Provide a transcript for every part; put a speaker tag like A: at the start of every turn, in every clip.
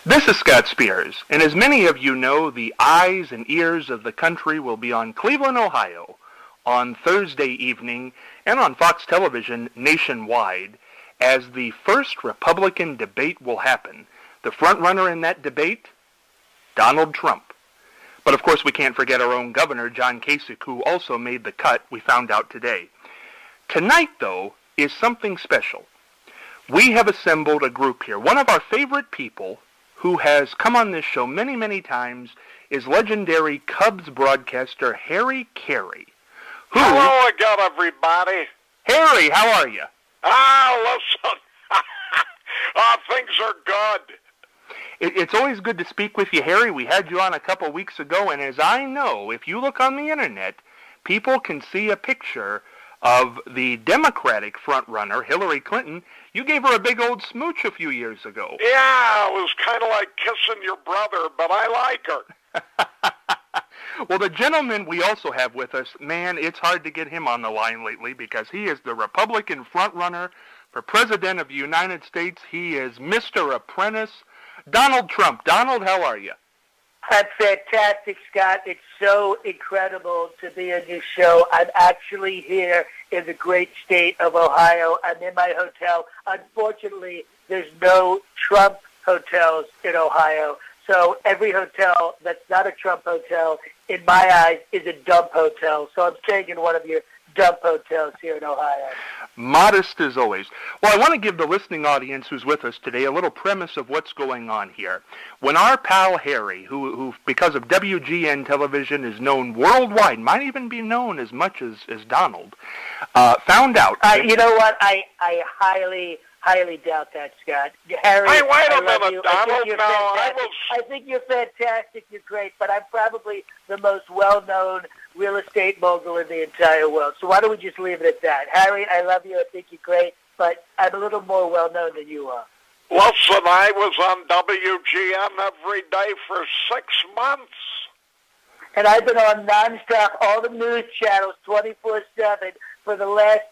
A: This is Scott Spears, and as many of you know, the eyes and ears of the country will be on Cleveland, Ohio on Thursday evening and on Fox Television nationwide as the first Republican debate will happen. The front runner in that debate, Donald Trump. But of course we can't forget our own governor, John Kasich, who also made the cut, we found out today. Tonight, though, is something special. We have assembled a group here. One of our favorite people who has come on this show many, many times is legendary Cubs broadcaster Harry Caray.
B: Hello again, everybody.
A: Harry, how are you?
B: Listen. Things are good.
A: It's always good to speak with you, Harry. We had you on a couple weeks ago, and as I know, if you look on the internet, people can see a picture of the Democratic frontrunner, Hillary Clinton. You gave her a big old smooch a few years ago.
B: Yeah, it was kind of like kissing your brother, but I like her.
A: Well, the gentleman we also have with us, man, it's hard to get him on the line lately because he is the Republican frontrunner for President of the United States. He is Mr. Apprentice, Donald Trump. Donald, how are you?
C: I'm fantastic, Scott. It's so incredible to be on your show. I'm actually here in the great state of Ohio. I'm in my hotel. Unfortunately, there's no Trump hotels in Ohio. So every hotel that's not a Trump hotel, in my eyes, is a dump hotel. So I'm staying in one of your dump hotels here in Ohio.
A: Modest as always. Well, I want to give the listening audience who's with us today a little premise of what's going on here. When our pal Harry, who because of WGN television is known worldwide, might even be known as much as Donald, found out...
C: you know what? I highly doubt that, Scott. Harry,
B: hey, wait a
C: minute,
B: Donald.
C: I think you're fantastic. You're great, but I'm probably the most well-known real estate mogul in the entire world. So why don't we just leave it at that? Harry, I love you. I think you're great, but I'm a little more well-known than you are.
B: Listen, I was on WGN every day for 6 months.
C: And I've been on nonstop, all the news channels, 24/7 for the last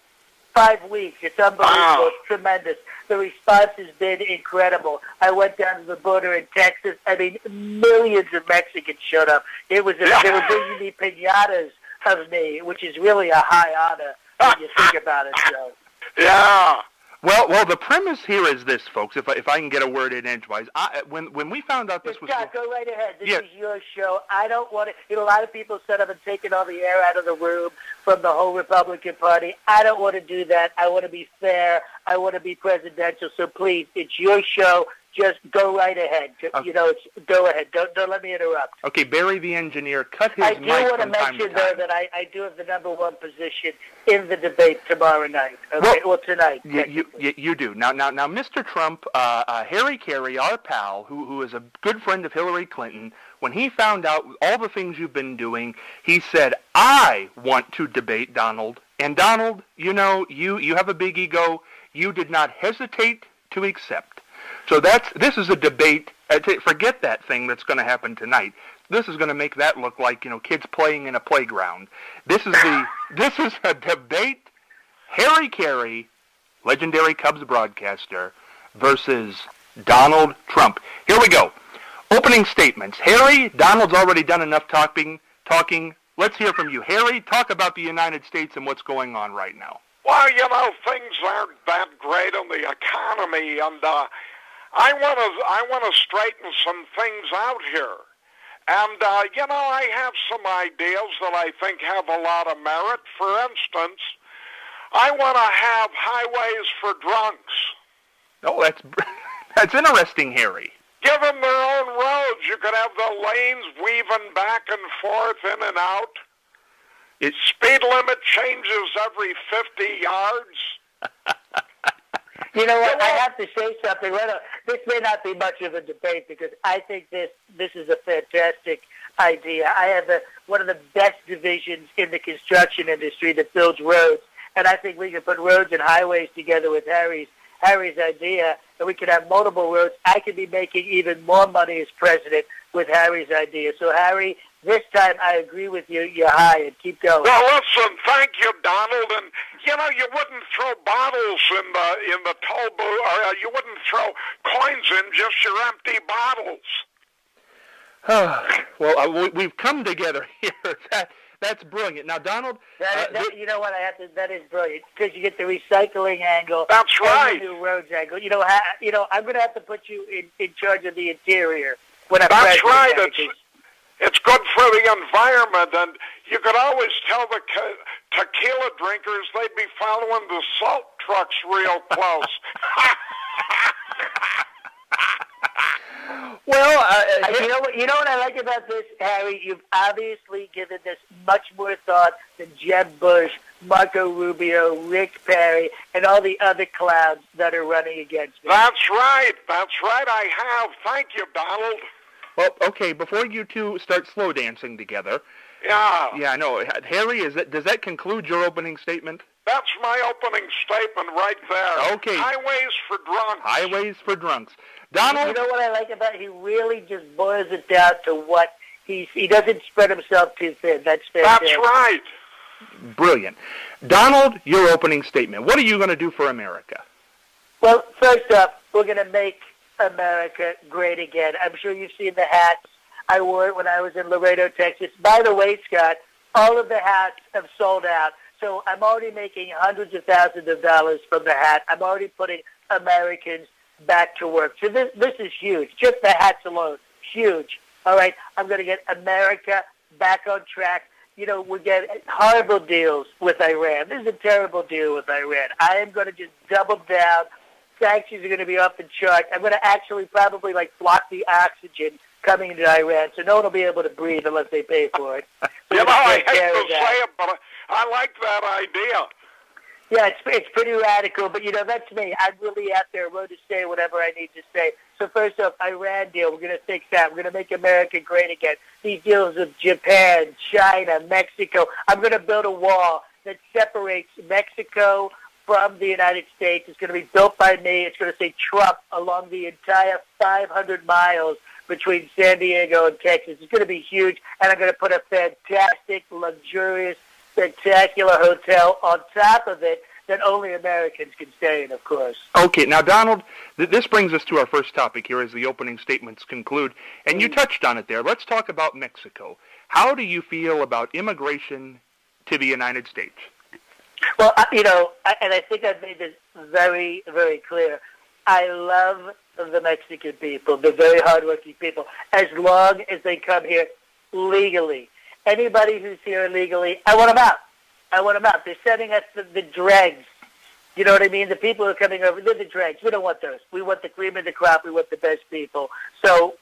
C: 5 weeks. It's unbelievable.
B: Wow.
C: It's tremendous. The response has been incredible. I went down to the border in Texas. I mean, millions of Mexicans showed up. They were bringing me piñatas of me, which is really a high honor when you think about it. So.
B: Yeah.
A: Well, the premise here is this, folks. If I can get a word in edgewise, when we found out this was...
C: Scott, go right ahead. This is your show. I don't want to... You know, a lot of people said I've taken all the air out of the room from the whole Republican Party. I don't want to do that. I want to be fair. I want to be presidential. So please, it's your show. Just go right ahead.
A: Okay.
C: You know, go ahead. Don't let me interrupt.
A: Okay, Barry the engineer, cut his mic from time to time.
C: I do want to mention, though, that I do have the number one position in the debate tomorrow night. Okay, well tonight.
A: You do. Now, Mr. Trump, Harry Caray, our pal, who is a good friend of Hillary Clinton, when he found out all the things you've been doing, he said, I want to debate Donald. And Donald, you know, you have a big ego. You did not hesitate to accept. So this is a debate. Forget that thing that's going to happen tonight. This is going to make that look like, you know, kids playing in a playground. This is a debate. Harry Caray, legendary Cubs broadcaster, versus Donald Trump. Here we go. Opening statements. Harry, Donald's already done enough talking. Let's hear from you. Harry, talk about the United States and what's going on right now.
B: Well, you know, things aren't that great in the economy, and I want to straighten some things out here. And, you know, I have some ideas that I think have a lot of merit. For instance, I want to have highways for drunks.
A: Oh, that's interesting, Harry.
B: Give them their own roads. You could have the lanes weaving back and forth, in and out. Speed limit changes every 50 yards.
C: You know what? I have to say something. This may not be much of a debate because I think this is a fantastic idea. I have one of the best divisions in the construction industry that builds roads, and I think we can put roads and highways together with Harry's idea, and we could have multiple roads. I could be making even more money as president with Harry's idea. So, Harry, This time, I agree with you. You're high, and keep going.
B: Well, listen, thank you, Donald. And you know, you wouldn't throw bottles in the toll booth, or you wouldn't throw coins in, just your empty bottles.
A: Well, we've come together here. That's brilliant. Now, Donald,
C: you know what? That is brilliant because you get the recycling angle.
B: That's right.
C: And the new roads angle. You know, I'm going to have to put you in charge of the interior when I'm
B: That's
C: president.
B: right. It's good for the environment, and you could always tell the tequila drinkers they'd be following the salt trucks real close.
A: Well,
C: you know what I like about this, Harry? You've obviously given this much more thought than Jeb Bush, Marco Rubio, Rick Perry, and all the other clowns that are running against me.
B: That's right. I have. Thank you, Donald.
A: Well, okay, before you two start slow dancing together.
B: Yeah.
A: Yeah, I know. Harry, does that conclude your opening statement?
B: That's my opening statement right there.
A: Okay.
B: Highways for drunks.
A: Highways for drunks. Donald?
C: You know what I like about it? He really just boils it down to what he doesn't spread himself too thin. That's fantastic.
B: That's right.
A: Brilliant. Donald, your opening statement. What are you going to do for America?
C: Well, first up, we're going to make America great again. I'm sure you've seen the hats. I wore it when I was in Laredo, Texas. By the way, Scott, all of the hats have sold out. So I'm already making hundreds of thousands of dollars from the hat. I'm already putting Americans back to work. So this is huge. Just the hats alone, huge. All right, I'm going to get America back on track. You know, we get horrible deals with Iran. This is a terrible deal with Iran. I am going to just double down. Sanctions are going to be off the chart. I'm going to actually probably block the oxygen coming into Iran, so no one will be able to breathe unless they pay for it.
B: You know, I hate to say it, but I like that idea.
C: Yeah, it's pretty radical, but, you know, that's me. I'm really out there, willing to say whatever I need to say. So first off, Iran deal, we're going to fix that. We're going to make America great again. These deals with Japan, China, Mexico. I'm going to build a wall that separates Mexico from the United States. It's going to be built by me. It's going to say Trump along the entire 500 miles between San Diego and Texas. It's going to be huge, and I'm going to put a fantastic, luxurious, spectacular hotel on top of it that only Americans can stay in, of course.
A: Okay, now, Donald, this brings us to our first topic here as the opening statements conclude, and you touched on it there. Let's talk about Mexico. How do you feel about immigration to the United States?
C: Well, you know, and I think I've made this very, very clear. I love the Mexican people. They're very hardworking people, as long as they come here legally. Anybody who's here illegally, I want them out. I want them out. They're sending us the dregs. You know what I mean? The people who are coming over, they're the dregs. We don't want those. We want the cream of the crop. We want the best people. So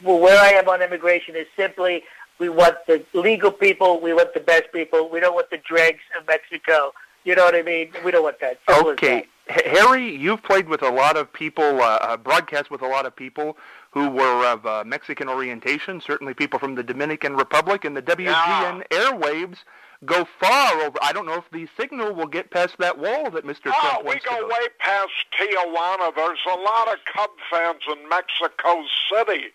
C: where I am on immigration is simply we want the legal people. We want the best people. We don't want the dregs of Mexico. You know what I mean? We don't want that. Simple
A: okay. Harry, you've played with a lot of people, broadcast with a lot of people who were of Mexican orientation, certainly people from the Dominican Republic, and the WGN airwaves go far over. I don't know if the signal will get past that wall that Mr. Trump wants to go.
B: We go way past Tijuana. There's a lot of Cub fans in Mexico City.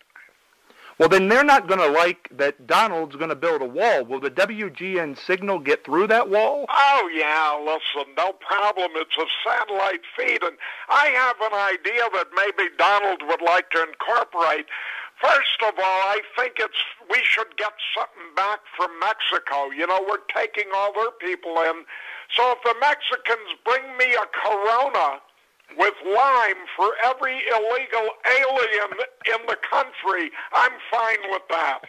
A: Well, then they're not going to like that Donald's going to build a wall. Will the WGN signal get through that wall?
B: Oh, yeah, listen, no problem. It's a satellite feed, and I have an idea that maybe Donald would like to incorporate. First of all, I think we should get something back from Mexico. You know, we're taking all their people in. So if the Mexicans bring me a Corona with lime for every illegal alien in the country, I'm fine with that.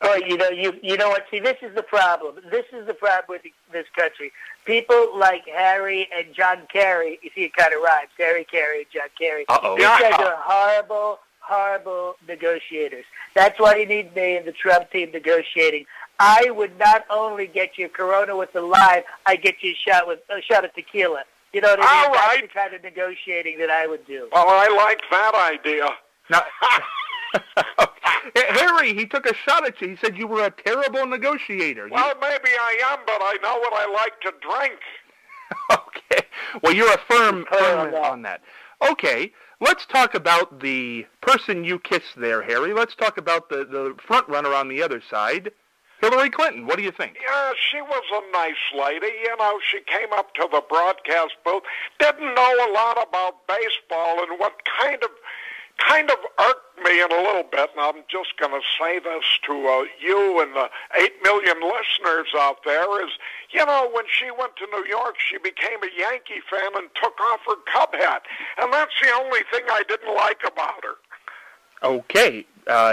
C: Well, you know what? See, this is the problem. This is the problem with this country. People like Harry and John Caray. You see, it kind of rhymes. Harry Caray and John Caray. These guys are horrible negotiators. That's why you need me and the Trump team negotiating. I would not only get you Corona with the lime, I get you a shot of tequila. You know what I mean?
B: All right.
C: That's the kind of negotiating that I would do.
B: Well, I like that idea.
A: Now, Harry, he took a shot at you. He said you were a terrible negotiator.
B: Well, maybe I am, but I know what I like to drink.
A: Okay. Well, you're a firm on that. Okay. let's talk about the person you kissed there, Harry. Let's talk about the front runner on the other side, Hillary Clinton. What do you think?
B: Yeah, she was a nice lady. You know, she came up to the broadcast booth, didn't know a lot about baseball, and what kind of irked me in a little bit, and I'm just going to say this to you and the 8 million listeners out there, is, you know, when she went to New York, she became a Yankee fan and took off her Cub hat. And that's the only thing I didn't like about her.
A: Okay.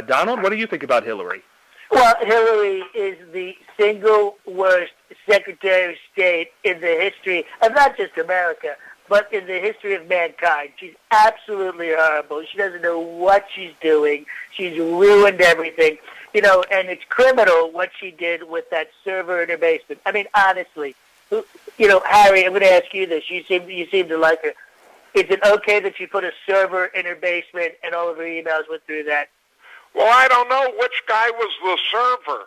A: Donald, what do you think about Hillary?
C: Well, Hillary is the single worst Secretary of State in the history of not just America, but in the history of mankind. She's absolutely horrible. She doesn't know what she's doing. She's ruined everything. You know, and it's criminal what she did with that server in her basement. I mean, honestly, you know, Harry, I'm going to ask you this. You seem to like her. Is it okay that she put a server in her basement and all of her emails went through that?
B: Well, I don't know which guy was the server.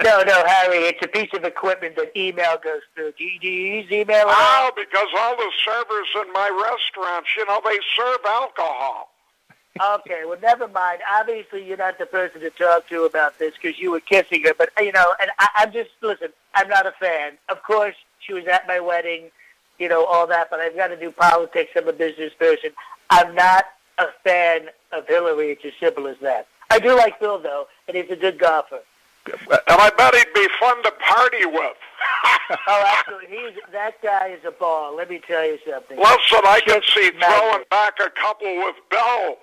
C: No, Harry, it's a piece of equipment that email goes through. Do you use email?
B: Oh, because all the servers in my restaurants, you know, they serve alcohol.
C: Okay, well, never mind. Obviously, you're not the person to talk to about this because you were kissing her. But, you know, and I'm just, listen, I'm not a fan. Of course, she was at my wedding, you know, all that, but I've got to do politics. I'm a business person. I'm not a fan of Hillary. It's as simple as that. I do like Bill, though, and he's a good golfer.
B: And I bet he'd be fun to party with.
C: Oh, absolutely. That guy is a ball. Let me tell you something.
B: Listen, I can see throwing back a couple with Bill.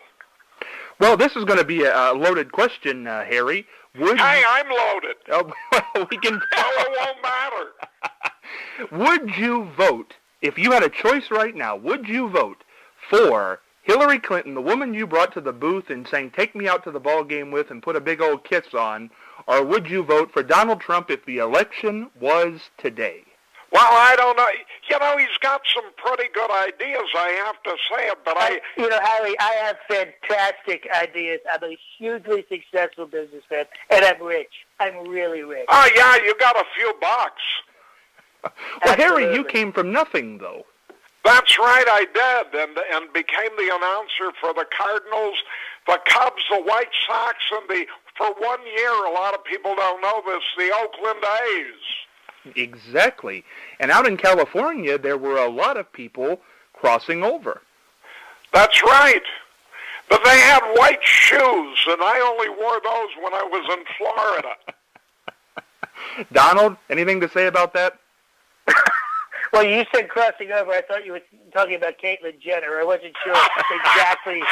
A: Well, this is going to be a loaded question, Harry.
B: I'm loaded.
A: Oh, well, we can.
B: Well, it won't matter.
A: Would you vote, if you had a choice right now, would you vote for Hillary Clinton, the woman you brought to the booth and saying, take me out to the ball game with and put a big old kiss on, or would you vote for Donald Trump if the election was today?
B: Well, I don't know. You know, he's got some pretty good ideas, I have to say it, but
C: You know, Harry, I have fantastic ideas. I'm a hugely successful businessman, and I'm rich. I'm really rich.
B: Oh, yeah, you got a few bucks.
A: Well,
C: Absolutely.
A: Harry, you came from nothing, though.
B: That's right, I did, and became the announcer for the Cardinals, the Cubs, the White Sox, and for 1 year, a lot of people don't know this, the Oakland A's.
A: Exactly. And out in California, there were a lot of people crossing over.
B: That's right. But they had white shoes, and I only wore those when I was in Florida.
A: Donald, anything to say about that?
C: Well, you said crossing over. I thought you were talking about Caitlyn Jenner. I wasn't sure exactly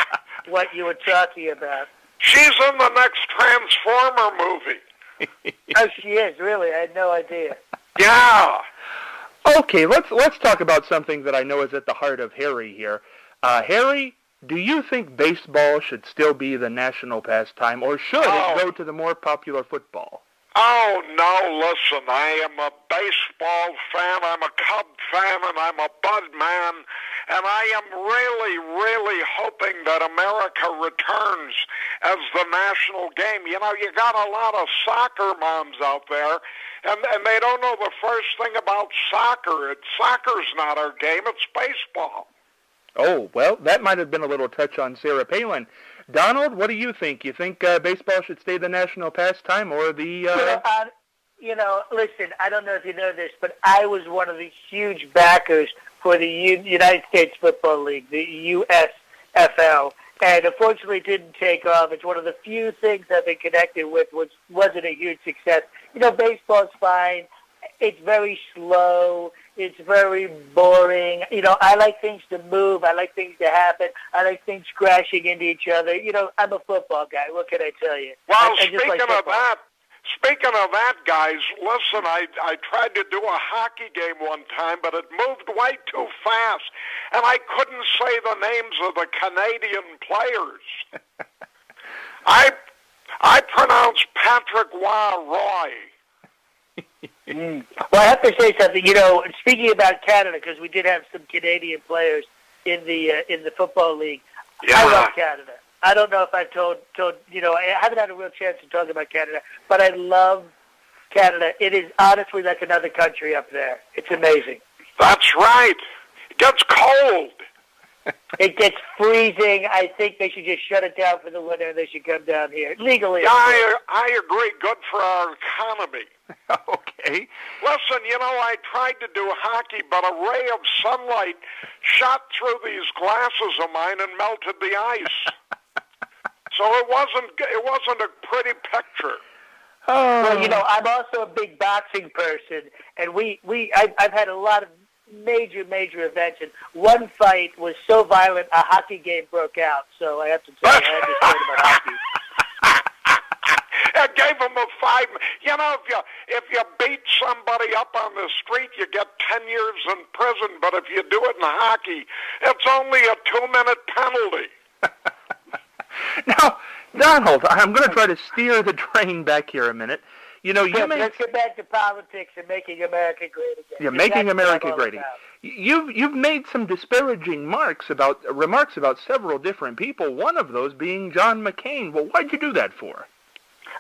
C: what you were talking about.
B: She's in the next Transformer movie.
C: Oh, she is, really? I had no idea.
B: Yeah.
A: Okay, let's talk about something that I know is at the heart of Harry here. Harry, do you think baseball should still be the national pastime, or should it go to the more popular football?
B: Oh, no, listen, I am a baseball fan, I'm a Cub fan, and I'm a Bud man, and I am really, really hoping that America returns as the national game. You know, you got a lot of soccer moms out there, and they don't know the first thing about soccer. Soccer's not our game, it's baseball.
A: Oh, well, that might have been a little touch on Sarah Palin. Donald, what do you think? You think baseball should stay the national pastime or the...
C: You know, listen, I don't know if you know this, but I was one of the huge backers for the United States Football League, the USFL, and unfortunately it didn't take off. It's one of the few things I've been connected with which wasn't a huge success. You know, baseball's fine. It's very slow. It's very boring. You know, I like things to move. I like things to happen. I like things crashing into each other. You know, I'm a football guy. What can I tell you?
B: Well, speaking of that, guys, listen, I tried to do a hockey game one time, but it moved way too fast, and I couldn't say the names of the Canadian players. I pronounced Patrick Roy.
C: Well, I have to say something. You know, speaking about Canada, because we did have some Canadian players in the football league.
B: Yeah.
C: I love Canada. I don't know if I've told you know, I haven't had a real chance to talk about Canada, but I love Canada. It is honestly like another country up there. It's amazing.
B: That's right. It gets cold.
C: It gets freezing. I think they should just shut it down for the winter. They should come down here legally.
B: Yeah, I agree. Good for our economy.
A: Okay.
B: Listen, I tried to do hockey, but a ray of sunlight shot through these glasses of mine and melted the ice. So it wasn't a pretty picture.
C: Oh. Well, I'm also a big boxing person, and I've had a lot of major events, and one fight was so violent a hockey game broke out. So I have to tell you, I had to say about hockey.
B: It gave him a 5. If you beat somebody up on the street, you get 10 years in prison. But if you do it in hockey, it's only a 2-minute penalty.
A: Now, Donald, I'm going to try to steer the train back here a minute.
C: Let's get back to politics and making America great again.
A: Yeah, making America great again. You've made some disparaging remarks about several different people. One of those being John McCain. Well, why'd you do that for?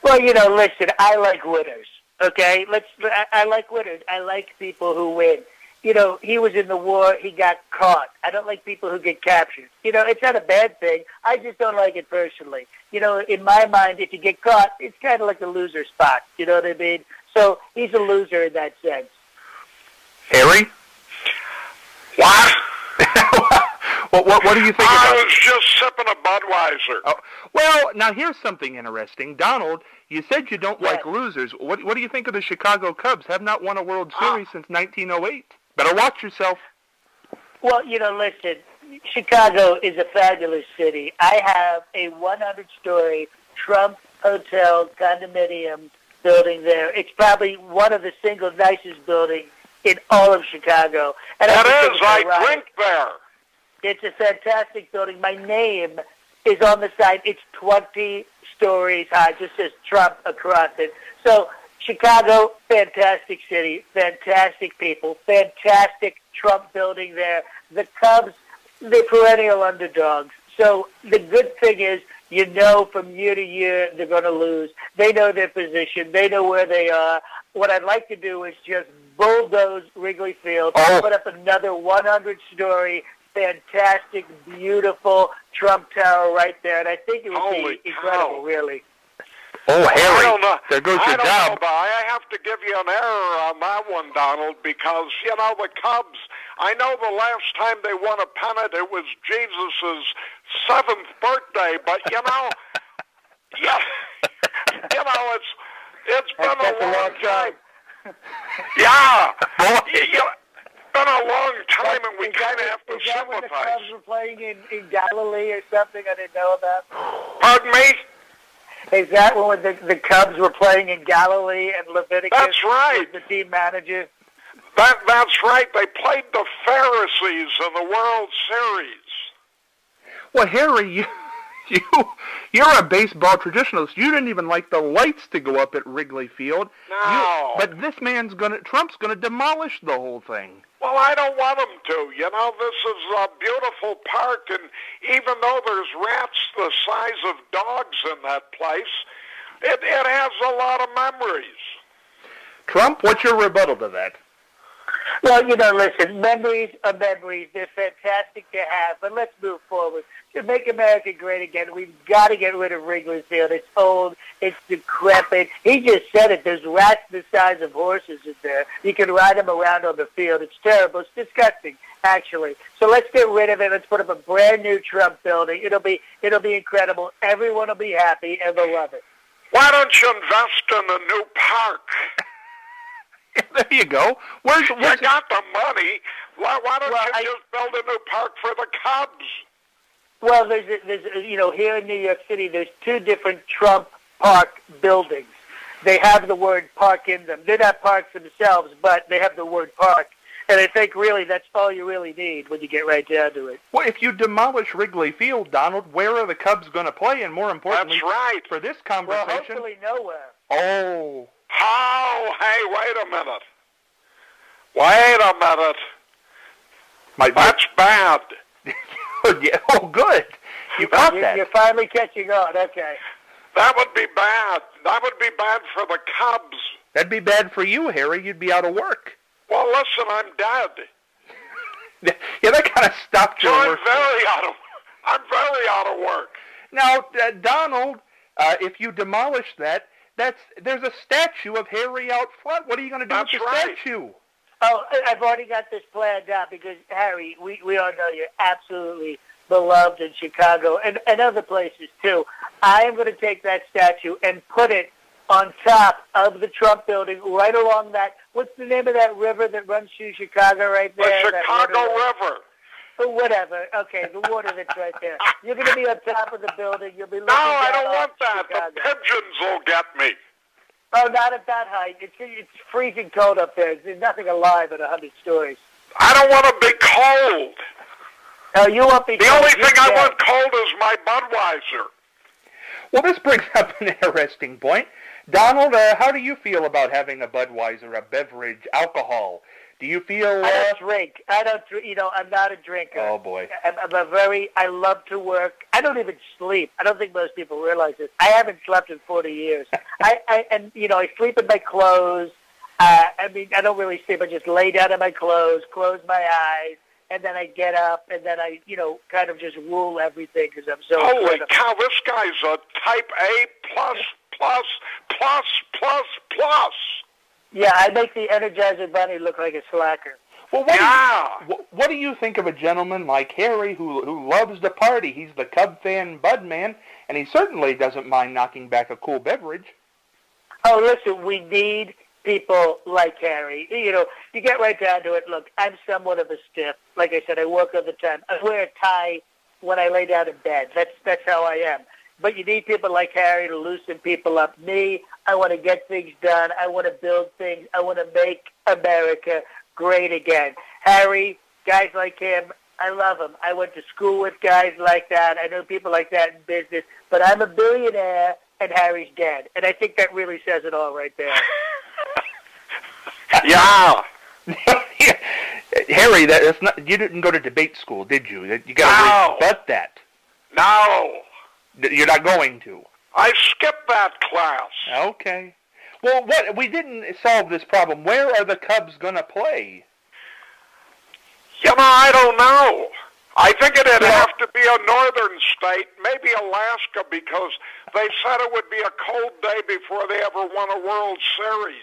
C: Well, listen, I like winners. Okay, I like winners. I like people who win. He was in the war. He got caught. I don't like people who get captured. It's not a bad thing. I just don't like it personally. In my mind, if you get caught, it's kind of like a loser spot. You know what I mean? So he's a loser in that sense.
A: Harry?
B: What?
A: What do you think about it?
B: I was just sipping a Budweiser.
A: Oh, well, now here's something interesting. Donald, you said you don't like losers. What do you think of the Chicago Cubs? Have not won a World Series since 1908. Better watch yourself.
C: Well, listen, Chicago is a fabulous city. I have a 100-story Trump Hotel condominium building there. It's probably one of the single nicest buildings in all of Chicago. And
B: I drink there.
C: It's a fantastic building. My name is on the side. It's 20 stories high. It just says Trump across it. So Chicago, fantastic city, fantastic people, fantastic Trump building there. The Cubs, they're perennial underdogs. So the good thing is, from year to year, they're going to lose. They know their position. They know where they are. What I'd like to do is just bulldoze Wrigley Field, put up another 100-story, fantastic, beautiful Trump Tower right there. And I think it would be incredible, really.
A: Oh, Harry,
B: I don't know.
A: There goes your job.
B: I have to give you an error on that one, Donald, because, the Cubs, I know the last time they won a pennant, it was Jesus' 7th birthday, but, it's been a long time. Yeah. It's been a long time, and we kind of have to sympathize. Is that when the Cubs
C: were playing in Galilee or something I didn't know about?
B: Pardon me?
C: Is that when the Cubs were playing in Galilee and Leviticus
B: was
C: the team manager?
B: That's right. They played the Pharisees in the World Series.
A: Well, Harry, you're a baseball traditionalist. You didn't even like the lights to go up at Wrigley Field.
B: No.
A: But this Trump's gonna demolish the whole thing.
B: Well, I don't want him to. This is a beautiful park, and even though there's rats the size of dogs in that place, it has a lot of memories.
A: Trump, what's your rebuttal to that?
C: Well, listen, memories are memories. They're fantastic to have, but let's move forward. To make America great again, we've got to get rid of Wrigley Field. It's old. It's decrepit. He just said it. There's rats the size of horses in there. You can ride them around on the field. It's terrible. It's disgusting, actually. So let's get rid of it. Let's put up a brand new Trump building. It'll be incredible. Everyone will be happy, and they'll love it.
B: Why don't you invest in a new park?
A: There you go. Where's
B: you got the money. Why don't you just build a new park for the Cubs?
C: Well, there's here in New York City, there's 2 different Trump Park buildings. They have the word park in them. They're not parks themselves, but they have the word park. And I think really that's all you really need when you get right down to it.
A: Well, if you demolish Wrigley Field, Donald, where are the Cubs going to play? And more importantly,
B: that's right.
A: For this conversation,
C: well, hopefully nowhere.
A: Oh.
B: Oh, hey, wait a minute. Wait a minute. That's bad.
A: Yeah, oh, good. You got that.
C: You're finally catching on. Okay.
B: That would be bad. That would be bad for the Cubs.
A: That'd be bad for you, Harry. You'd be out of work.
B: Well, listen, I'm dead.
A: Yeah, that kind of stopped
B: So
A: your
B: I'm
A: work.
B: very out of work.
A: Now, Donald, if you demolish that, there's a statue of Harry out front. What are you going to do with the statue?
C: Oh, I've already got this planned out because, Harry, we all know you're absolutely beloved in Chicago and other places, too. I am going to take that statue and put it on top of the Trump building right along that, what's the name of that river that runs through Chicago right there?
B: The Chicago River.
C: Whatever. Okay, the water that's right there. You're going to be on top of the building. You'll be looking
B: No,
C: down
B: I don't want that.
C: Chicago.
B: The pigeons will get me.
C: Oh, not at that height. It's freezing cold up there. There's nothing alive at 100 stories.
B: I don't want to be cold.
C: No, you won't be cold.
B: The only thing I want cold is my Budweiser.
A: Well, this brings up an interesting point. Donald, how do you feel about having a Budweiser, a beverage, alcohol? Do you feel...
C: I don't drink. I'm not a drinker.
A: Oh, boy.
C: I love to work. I don't even sleep. I don't think most people realize this. I haven't slept in 40 years. I sleep in my clothes. I don't really sleep. I just lay down in my clothes, close my eyes, and then I get up, and then I, kind of just rule everything because I'm so...
B: Holy
C: incredible.
B: cow, this guy's a type A plus.
C: Yeah, I make the Energizer Bunny look like a slacker.
A: Well, what do you think of a gentleman like Harry who loves to party? He's the Cub fan Bud man, and he certainly doesn't mind knocking back a cool beverage.
C: Oh, listen, we need people like Harry. You get right down to it. Look, I'm somewhat of a stiff. Like I said, I work all the time. I wear a tie when I lay down in bed. That's how I am. But you need people like Harry to loosen people up. Me, I want to get things done. I want to build things. I want to make America great again. Harry, guys like him, I love him. I went to school with guys like that. I know people like that in business. But I'm a billionaire, and Harry's dead. And I think that really says it all right there.
B: Yeah.
A: Harry, that's not. You didn't go to debate school, did you? You got to rebut that.
B: No.
A: You're not going to.
B: I skipped that class.
A: Okay. Well, we didn't solve this problem. Where are the Cubs going to play?
B: I don't know. I think it'd have to be a northern state, maybe Alaska, because they said it would be a cold day before they ever won a World Series.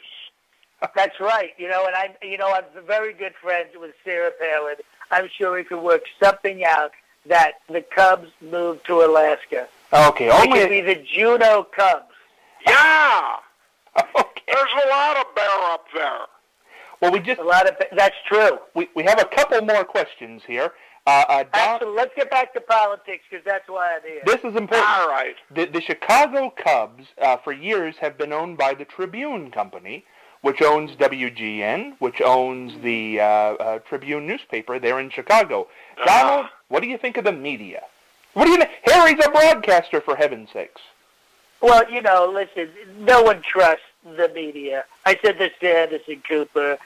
C: That's right. I'm very good friends with Sarah Palin. I'm sure we could work something out that the Cubs move to Alaska.
A: Okay.
C: We could be the Juneau Cubs.
B: Yeah.
A: Okay.
B: There's a lot of bear up there.
A: Well,
C: that's true.
A: We have a couple more questions here.
C: Actually, let's get back to politics because that's why I'm here.
A: This is important.
B: All right.
A: The Chicago Cubs, for years, have been owned by the Tribune Company, which owns WGN, which owns the Tribune newspaper there in Chicago. Donald, what do you think of the media? What do you think? Harry's a broadcaster, for heaven's sakes.
C: Well, listen, no one trusts the media. I said this to Anderson Cooper.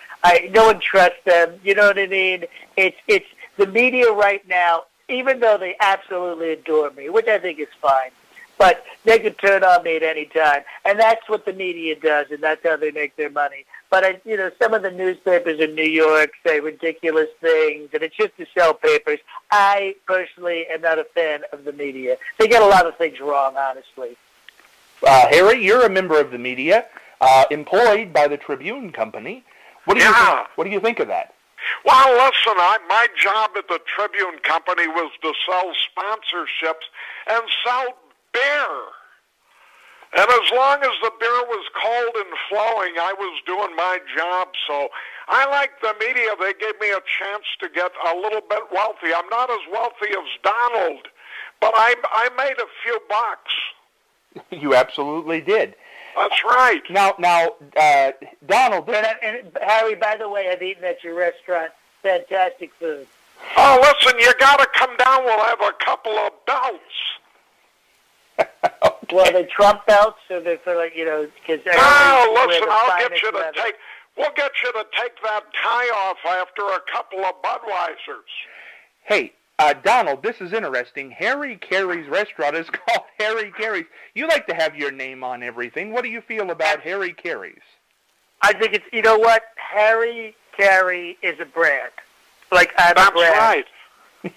C: No one trusts them. You know what I mean? It's the media right now, even though they absolutely adore me, which I think is fine, but they could turn on me at any time. And that's what the media does, and that's how they make their money. But, some of the newspapers in New York say ridiculous things, and it's just to sell papers. I personally am not a fan of the media. They get a lot of things wrong, honestly.
A: Harry, you're a member of the media, employed by the Tribune Company. What do you think of that?
B: Well, listen, my job at the Tribune Company was to sell sponsorships and sell beer. And as long as the beer was cold and flowing, I was doing my job. So I like the media. They gave me a chance to get a little bit wealthy. I'm not as wealthy as Donald, but I made a few bucks.
A: You absolutely did.
B: That's right.
A: Now, Donald...
C: And Harry, by the way, I've eaten at your restaurant. Fantastic food.
B: Oh, listen, you got to come down. We'll have a couple of belts.
A: Okay.
C: Well, the Trump belts, or they're for because
B: listen, we'll get you to take that tie off after a couple of Budweisers.
A: Hey, Donald, this is interesting. Harry Caray's restaurant is called Harry Caray's. You like to have your name on everything. What do you feel about Harry Caray's?
C: I think it's, Harry Caray is a brand. Like I'm a
B: That's
C: brand.
B: right.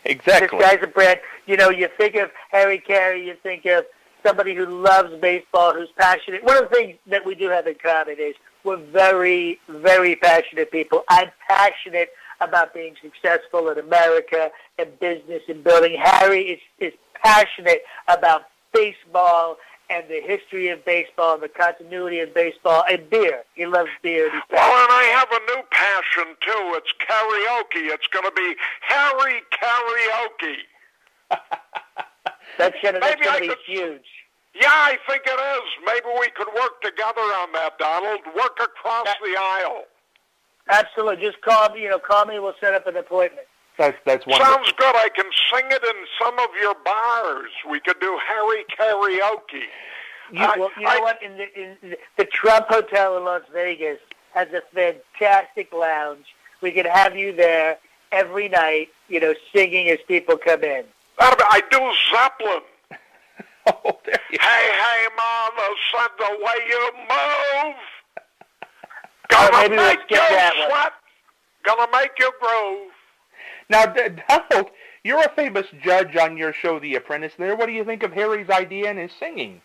A: Exactly.
C: This guy's a brand. You know, you think of Harry Caray, you think of somebody who loves baseball, who's passionate. One of the things that we do have in common is we're very, very passionate people. I'm passionate about being successful in America and business and building. Harry is passionate about baseball and the history of baseball and the continuity of baseball and beer. He loves beer.
B: Well, and I have a new passion, too. It's karaoke. It's going to be Harry Karaoke.
C: That's going to be huge.
B: Yeah, I think it is. Maybe we could work together on that, Donald. Work across the aisle.
C: Absolutely. Just call me. Call me. We'll set up an appointment.
A: That's wonderful.
B: Sounds good. I can sing it in some of your bars. We could do Harry Karaoke.
C: You know what? In the Trump Hotel in Las Vegas has a fantastic lounge. We could have you there every night, singing as people come in.
B: I do Zeppelin.
A: Oh, there you go.
B: Hey, mama, son, the way you move.
C: Maybe
B: Gonna
C: we'll
B: make you
C: skip that one.
B: sweat. Gonna make you groove.
A: Now, Donald, you're a famous judge on your show, The Apprentice there. What do you think of Harry's idea and his singing?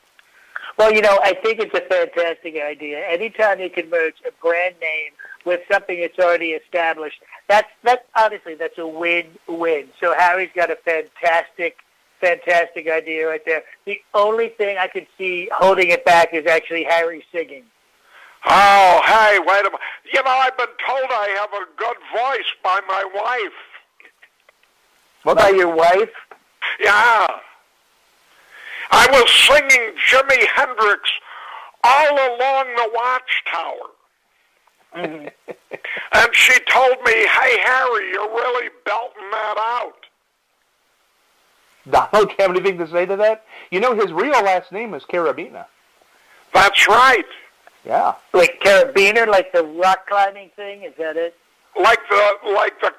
C: Well, I think it's a fantastic idea. Anytime you can merge a brand name with something that's already established, that's honestly, that's a win-win. So Harry's got a fantastic idea right there. The only thing I could see holding it back is actually Harry singing.
B: Oh, hey, wait a minute. I've been told I have a good voice by my wife.
C: What about your wife?
B: Yeah. I was singing Jimi Hendrix all along the Watchtower.
C: Mm-hmm.
B: And she told me, hey, Harry, you're really belting that out.
A: Donald, do you have anything to say to that? His real last name is Carabiner.
B: That's right.
A: Yeah.
C: Like carabiner, like the rock climbing thing? Is that it?
B: Like the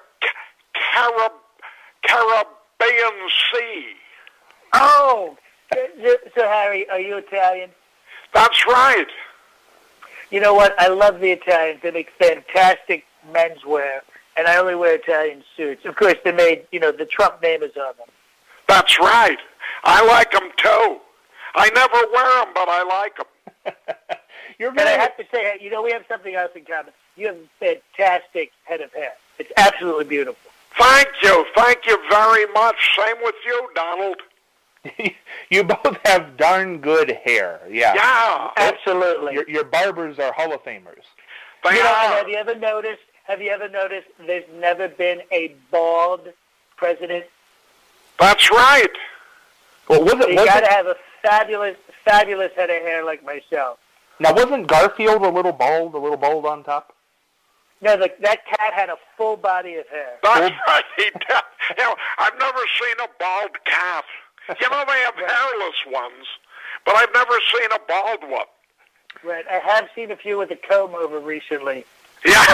B: Caribbean Sea.
C: Oh! So, Harry, are you Italian?
B: That's right.
C: You know what? I love the Italians. They make fantastic menswear, and I only wear Italian suits. Of course, they made, the Trump name is on them.
B: That's right. I like them, too. I never wear them, but I like them.
C: And I have to say, we have something else in common. You have a fantastic head of hair. It's absolutely beautiful.
B: Thank you. Thank you very much. Same with you, Donald.
A: You both have darn good hair. Yeah.
B: Yeah.
C: Absolutely.
A: Your barbers are Hall of Famers.
B: They are.
C: Have you ever noticed there's never been a bald president?
B: That's right.
A: Well,
C: You got to have a fabulous head of hair like myself.
A: Now, wasn't Garfield a little bald on top?
C: No, that cat had a full body of hair.
B: That's right. He did. I've never seen a bald cat. They have hairless ones, but I've never seen a bald one.
C: Right. I have seen a few with a comb over recently.
B: Yeah.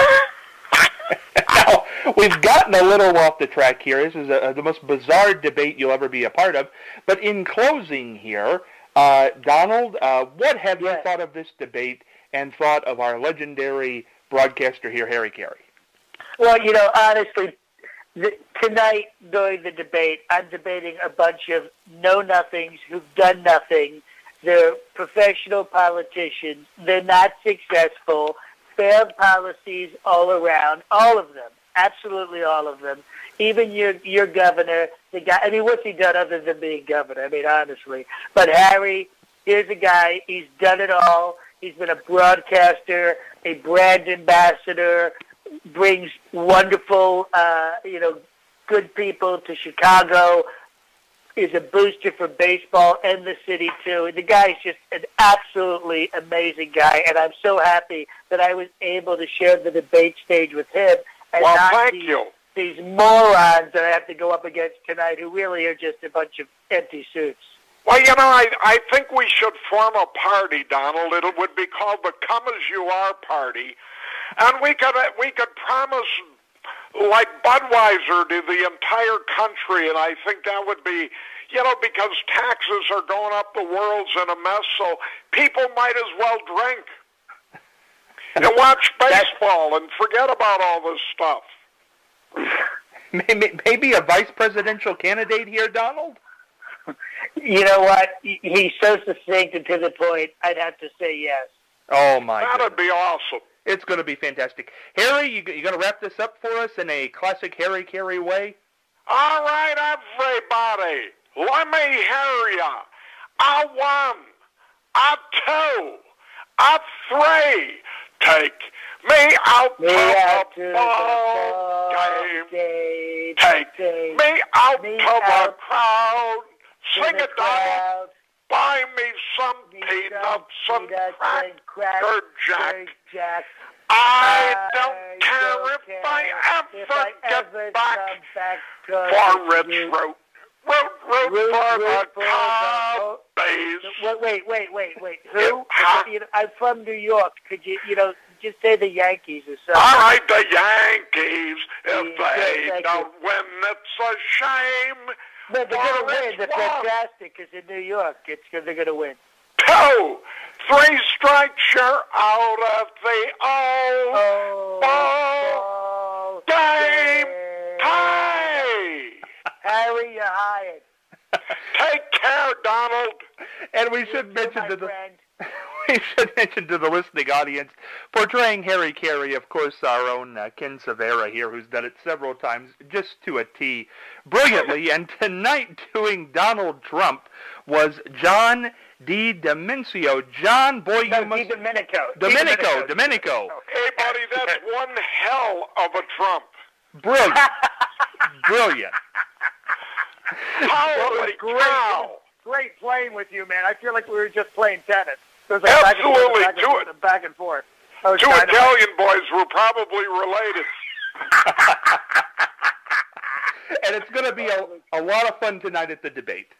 A: Now, we've gotten a little off the track here. This is the most bizarre debate you'll ever be a part of. But in closing here, Donald, what have you thought of this debate and thought of our legendary broadcaster here, Harry Caray?
C: Well, honestly, tonight during the debate, I'm debating a bunch of know-nothings who've done nothing. They're professional politicians. They're not successful. Failed policies all around. All of them. Absolutely all of them. Even your governor, the guy. I mean, what's he done other than being governor? I mean, honestly. But Harry, here's a guy. He's done it all. He's been a broadcaster, a brand ambassador, brings wonderful, good people to Chicago, is a booster for baseball and the city, too. The guy's just an absolutely amazing guy, and I'm so happy that I was able to share the debate stage with him and not these morons that I have to go up against tonight who really are just a bunch of empty suits.
B: Well, I think we should form a party, Donald. It would be called the Come As You Are Party. And we could promise, like Budweiser, to the entire country, and I think that would be, because taxes are going up, the world's in a mess, so people might as well drink and watch baseball and forget about all this stuff.
A: Maybe a vice presidential candidate here, Donald?
C: You know what? He's so succinct and to the point, I'd have to say yes.
A: Oh, my God.
B: That'd be awesome.
A: It's going to be fantastic. Harry, you going to wrap this up for us in a classic Harry Caray way?
B: All right, everybody, let me hear ya. A 1, a 2, a 3. Take me out to the ball game. Take me out to the crowd. Sing it, Donald. Buy me some peanuts and cracker jack. I don't care if I ever get back for Rich Root. Root for the Cubbies.
C: Wait. Who? I'm from New York. Could you just say the Yankees or something?
B: All right, the Yankees. If they don't win, it's a shame.
C: But they're going to win. They're fantastic because in New York, they're going to win.
B: 2, 3 strikes, you're out of the ball game. Tie.
C: Harry, you're hired.
B: Take care, Donald.
A: And we should mention to the listening audience, portraying Harry Caray, of course, our own Ken Severa here, who's done it several times, just to a T, brilliantly. And tonight, doing Donald Trump was John D. Demencio. John, boy, you must...
C: Domenico.
A: Domenico.
B: Hey, buddy, that's one hell of a Trump.
A: Brilliant.
B: Holy cow.
C: Great playing with you, man. I feel like we were just playing tennis.
B: Absolutely.
C: Back and forth.
B: Two Italian boys were probably related.
A: And it's going to be a lot of fun tonight at the debate.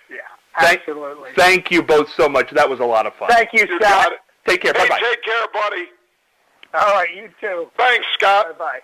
C: Yeah, absolutely.
A: Thank you both so much. That was a lot of fun.
C: Thank you, Scott.
A: Take care.
B: Hey,
A: bye-bye.
B: take care, buddy.
C: All right, you too.
B: Thanks, Scott.
C: Bye-bye.